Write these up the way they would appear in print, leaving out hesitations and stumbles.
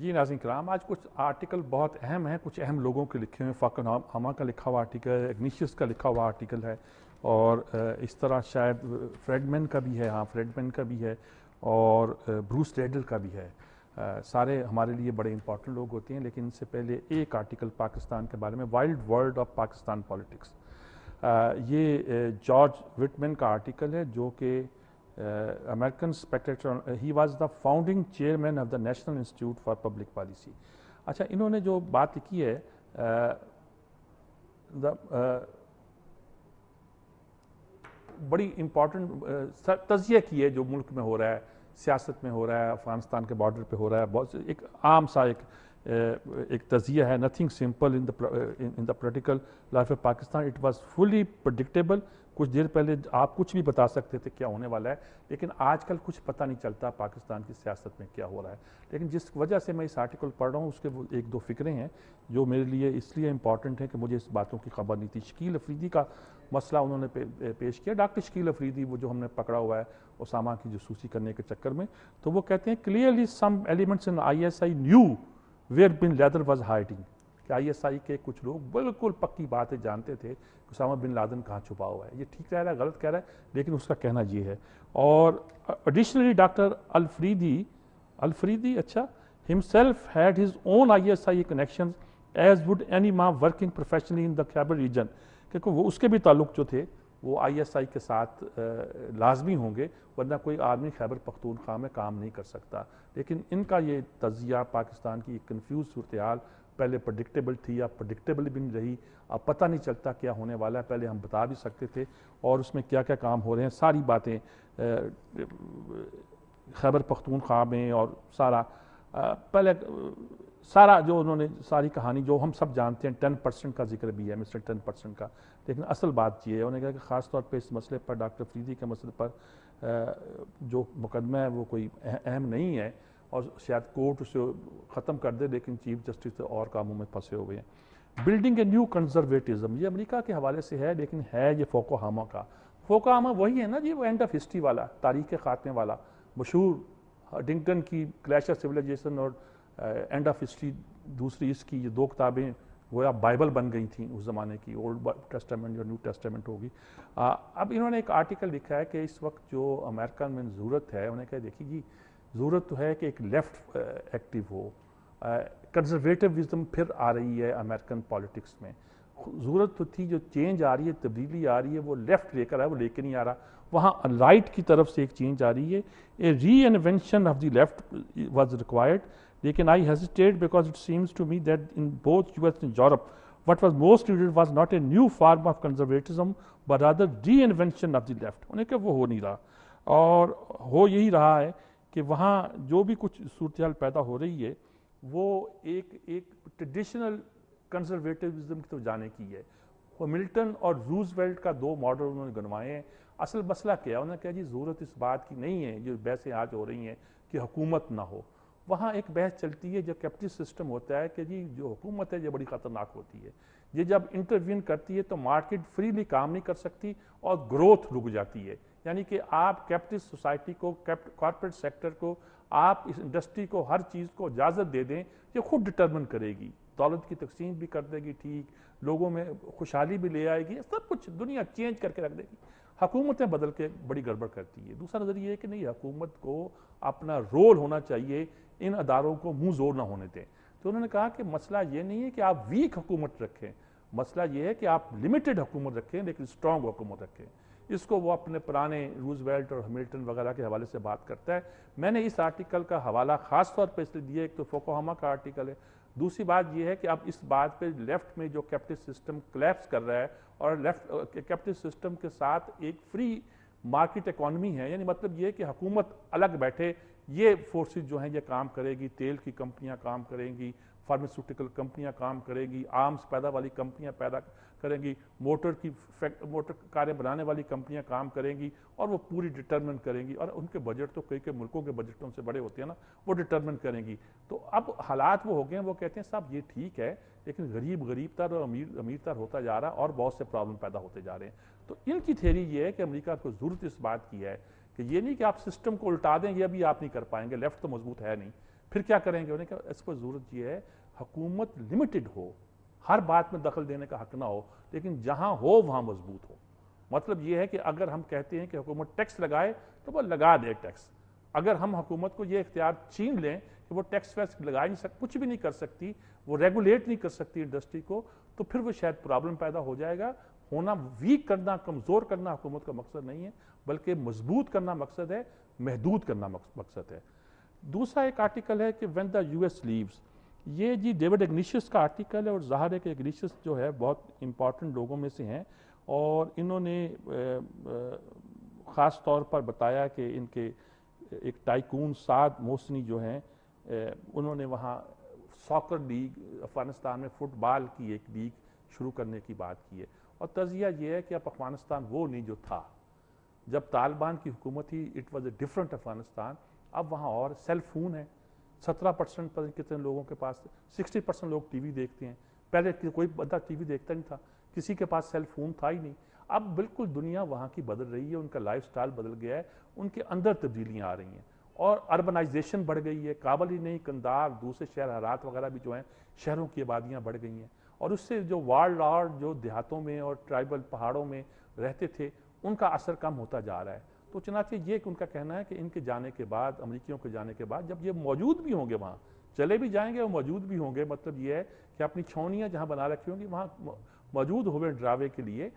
جی ناظرین کرام، آج کچھ آرٹیکل بہت اہم ہیں، کچھ اہم لوگوں کے لکھے ہوئے ہیں۔ فاکن ہما کا لکھا ہوا آرٹیکل ہے، اگنیشیس کا لکھا ہوا آرٹیکل ہے، اور اس طرح شاید فریڈمین کا بھی ہے، فریڈمین کا بھی ہے، اور بروس ریڈل کا بھی ہے۔ سارے ہمارے لیے بڑے امپورٹنٹ لوگ ہوتے ہیں، لیکن ان سے پہلے ایک آرٹیکل پاکستان کے بارے میں، wild world of Pakistan politics, یہ جارج وٹمن کا آرٹیکل ہے، جو کہ American Spectator, he was the founding chairman of the National Institute for Public Policy. اچھا، انہوں نے جو بات لکھی ہے، بڑی امپورٹنٹ تجزیہ کی ہے جو ملک میں ہو رہا ہے، سیاست میں ہو رہا ہے، افغانستان کے بارڈر پہ ہو رہا ہے، بہت ایک عام سا ایک تجزیہ ہے۔ Nothing simple in the political life of Pakistan, it was fully predictable. کچھ دیر پہلے آپ کچھ بھی بتا سکتے تھے کیا ہونے والا ہے، لیکن آج کل کچھ پتہ نہیں چلتا پاکستان کی سیاست میں کیا ہو رہا ہے۔ لیکن جس وجہ سے میں اس آرٹیکل پڑھ رہا ہوں، اس کے وہ ایک دو فکریں ہیں جو میرے لیے اس لیے امپورٹنٹ ہیں کہ مجھے اس باتوں کی خبر نہیں تھی۔ شکیل افریدی کا مسئلہ انہوں نے پیش کیا، ڈاکٹر شکیل افریدی، وہ جو ہم نے پکڑا ہوا ہے اسامہ کی جاسوسی کرنے کے چکر میں، تو وہ کہتے ہیں clearly some elements in ISI knew where bin Laden was hiding, کہ ISI کے کچھ لوگ بالکل پکی باتیں جانتے تھے کہ اسامہ بن لادن کہاں چھپا ہوا ہے۔ یہ ٹھیک کہہ رہا ہے، غلط کہہ رہا ہے، لیکن اس کا کہنا یہ ہے۔ اور ایڈیشنلی ڈاکٹر الفریدی himself had his own ISI connections as would any man working professionally in the Khyber region، کیونکہ وہ اس کے بھی تعلق جو تھے وہ ISI کے ساتھ لازمی ہوں گے، ورنہ کوئی آدمی خیبر پختونخوا میں کام نہیں کر سکتا۔ لیکن ان کا یہ تجزیہ پاکستان کی ایک کنفیوز صورتحال، پہلے پریڈکٹیبل تھی، اب پریڈکٹیبل بھی نہیں رہی، اب پتہ نہیں چلتا کیا ہونے والا ہے۔ پہلے ہم بتا بھی سکتے تھے، اور اس میں کیا کیا کام ہو رہے ہیں، ساری باتیں خیبر پختونخوا میں، اور پہلے سارا جو انہوں نے ساری کہانی جو ہم سب جانتے ہیں، 10% کا ذکر بھی ہے، مسٹر 10% کا، لیکن اصل بات یہ ہے، انہوں نے کہا کہ خاص طور پہ اس مسئلے پر، ڈاکٹر فریدی کے مسئلے پر جو مقدمہ ہے وہ کوئی اہم نہیں ہے، اور شاید کورٹ اسے ختم کر دے، لیکن چیف جسٹس اور کاموں میں پھنسے ہوئے ہیں۔ بلڈنگ اے نیو کنزرویٹزم، یہ امریکہ کے حوالے سے ہے، لیکن ہے یہ فوکوہاما کا۔ فوکوہاما وہی ہے نا جی، وہ اینڈ آف ہسٹری والا، تاریخ کے خاتمے والا، مشہور ہڈنگٹن کی کلیش آف سویلائزیشن اور اینڈ آف ہسٹری، دوسری اس کی، یہ دو کتابیں گویا بائبل بن گئی تھیں اس زمانے کی، اولڈ ٹیسٹامنٹ اور نیو ٹیسٹامنٹ ہوگی۔ اب انہوں نے ایک آرٹیکل لکھا ہے کہ اس وقت جو امریکہ میں ضرورت ہے، انہیں کہا دیکھیے جی، ضرورت تو ہے کہ ایک لیفٹ ایکٹیو ہو، کنزرویٹیوزم پھر آ رہی ہے امریکن پالیٹکس میں۔ ضرورت تو تھی، جو چینج آ رہی ہے، تبدیلی آ رہی ہے، وہ لیفٹ لے کر آئے، وہ لے کے نہیں آ رہا، وہاں رائٹ کی طرف سے ایک چینج آ رہی ہے۔ A reinvention of the left was required, لیکن I hesitate because it seems to me that in both US and Europe, what was most needed was not a new form of conservatism, but rather reinvention of the left۔ انہیں کہ وہ ہو نہیں رہا، اور ہو یہی رہا ہے کہ وہاں جو بھی کچھ صورتحال پیدا ہو رہی ہے، وہ ایک ٹریڈیشنل کنزرویٹیوزم کی طرف جانے کی ہے۔ وہ ملٹن اور روزویلٹ کا دو ماڈل انہوں نے گنوائے ہیں۔ اصل مسئلہ کیا ہے، انہوں نے کہا جی ضرورت اس بات کی نہیں ہے، جو بحثیں آج ہو رہی ہیں کہ حکومت نہ ہو۔ وہاں ایک بحث چلتی ہے، جب کیپٹلسٹ سسٹم ہوتا ہے، کہ جی جو حکومت ہے یہ بڑی خطرناک ہوتی ہے، یہ جب انٹروین کرتی ہے تو مارکیٹ فریلی کام نہیں کر سکتی اور گروتھ رک جاتی ہے۔ یعنی کہ آپ کیپٹلسٹ سوسائٹی کو، کارپوریٹ سیکٹر کو، آپ اس انڈسٹری کو، ہر چیز کو اجازت دے دیں، یہ خود ڈٹرمن کرے گی، دولت کی تقسیم بھی کر دے گی، ٹھیک، لوگوں میں خوشحالی بھی لے آئے گی، سب کچھ دنیا چینج کر کے رکھ دے گی۔ حکومتیں بدل کے بڑی گڑبڑ کرتی ہے۔ دوسرا نظر یہ ہے کہ نہیں، حکومت کو اپنا رول ہونا چاہیے، ان اداروں کو منہ زور نہ ہونے دیں۔ تو انہوں نے کہا کہ مسئلہ یہ نہیں ہے کہ آپ ویک حکومت رکھیں، مسئلہ یہ ہے کہ آپ لمیٹڈ حکومت رکھیں لیکن اسٹرانگ حکومت رکھیں۔ اس کو وہ اپنے پرانے روزویلٹ اور ہیملٹن وغیرہ کے حوالے سے بات کرتا ہے۔ میں نے اس آرٹیکل کا حوالہ خاص طور پہ اس لیے دیا، ایک تو فوکوہاما کا آرٹیکل ہے، دوسری بات یہ ہے کہ اب اس بات پہ لیفٹ میں جو کیپٹلسٹ سسٹم کلیپس کر رہا ہے، اور لیفٹ کیپٹلسٹ سسٹم کے ساتھ ایک فری مارکیٹ اکانومی ہے، یعنی مطلب یہ کہ حکومت الگ بیٹھے، یہ فورسز جو ہیں یہ کام کرے گی، تیل کی کمپنیاں کام کریں گی، فارماسیوٹیکل کمپنیاں کام کریں گی، آرمز پیدا والی کمپنیاں پیدا کریں گی، موٹر کاریں بنانے والی کمپنیاں کام کریں گی، اور وہ پوری ڈٹرمن کریں گی، اور ان کے بجٹ تو کئی ملکوں کے بجٹوں سے بڑے ہوتے ہیں نا، وہ ڈٹرمن کریں گی۔ تو اب حالات وہ ہو گئے ہیں، وہ کہتے ہیں صاحب یہ ٹھیک ہے، لیکن غریب تر اور امیر تر ہوتا جا رہا، اور بہت سے پرابلم پیدا ہوتے جا رہے ہیں۔ تو ان کی تھیوری یہ ہے کہ امریکہ کو ضرورت اس بات کی ہے کہ یہ نہیں کہ آپ سسٹم کو الٹا دیں، یہ ابھی آپ نہیں کر پائیں گے، لیفٹ تو مضبوط ہے نہیں، پھر کیا کریں گے؟ انہیں کہا اس پر ضرورت یہ ہے حکومت لمیٹڈ ہو، ہر بات میں دخل دینے کا حق نہ ہو، لیکن جہاں ہو وہاں مضبوط ہو۔ مطلب یہ ہے کہ اگر ہم کہتے ہیں کہ حکومت ٹیکس لگائے تو وہ لگا دے ٹیکس، اگر ہم حکومت کو یہ اختیار چھین لیں کہ وہ ٹیکس ویکس لگا نہیں سکتی، کچھ بھی نہیں کر سکتی، وہ ریگولیٹ نہیں کر سکتی انڈسٹری کو، تو پھر وہ شاید پرابلم پیدا ہو جائے گا۔ ہونا ویک کرنا، کمزور کرنا حکومت کا مقصد نہیں ہے، بلکہ مضبوط کرنا مقصد ہے، محدود کرنا مقصد ہے۔ دوسرا ایک آرٹیکل ہے کہ when the U S leaves, یہ جی ڈیوڈ اگنیشیس کا آرٹیکل ہے، اور ظاہر ہے کہ اگنیشیس جو ہے بہت امپورٹنٹ لوگوں میں سے ہیں، اور انہوں نے خاص طور پر بتایا کہ ان کے ایک ٹائکون سعد محسنی جو ہیں، انہوں نے وہاں ساکر لیگ، افغانستان میں فٹ بال کی ایک لیگ شروع کرنے کی بات کی ہے، اور تجزیہ یہ ہے کہ اب افغانستان وہ نہیں جو تھا جب طالبان کی حکومت تھی، it was a different Afghanistan. اب وہاں اور سیل فون ہے، 17% پر کتنے لوگوں کے پاس، 60% لوگ ٹی وی دیکھتے ہیں، پہلے کوئی بندہ ٹی وی دیکھتا نہیں تھا، کسی کے پاس سیل فون تھا ہی نہیں۔ اب بالکل دنیا وہاں کی بدل رہی ہے، ان کا لائف سٹائل بدل گیا ہے، ان کے اندر تبدیلیاں آ رہی ہیں، اور اربنائزیشن بڑھ گئی ہے، کابل ہی نہیں، قندھار، دوسرے شہر ہرات وغیرہ بھی جو ہیں، شہروں کی آبادیاں بڑھ گئی ہیں، اور اس سے جو وارلڈ جو دیہاتوں میں اور ٹرائبل پہاڑوں میں رہتے تھے، ان کا اثر کم ہوتا جا رہا ہے۔ تو چنانچہ یہ ان کا کہنا ہے کہ ان کے جانے کے بعد، امریکیوں کے جانے کے بعد، جب یہ موجود بھی ہوں گے وہاں، چلے بھی جائیں گے اور موجود بھی ہوں گے، مطلب یہ ہے کہ اپنی چھاؤنیاں جہاں بنا رکھی ہوں گی وہاں موجود ہوئے ڈراوے کے لیے،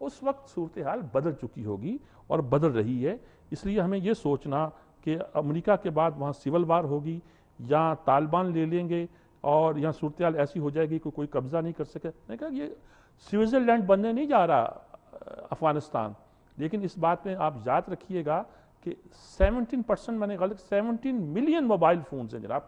اس وقت صورتحال بدل چکی ہوگی اور بدل رہی ہے۔ اس لیے ہمیں یہ سوچنا کہ امریکہ کے بعد وہاں سول وار ہوگی، یا طالبان لے لیں گے اور یہاں صورتحال ایسی ہو جائے گی کہ کوئی قبضہ نہیں کر سکے۔ میں نے کہا یہ سوئٹزرلینڈ بننے نہیں جا رہا افغانستان، لیکن اس بات میں آپ یاد رکھیے گا کہ 17% میں نے غلط 17 ملین موبائل فونز ہیں جناب،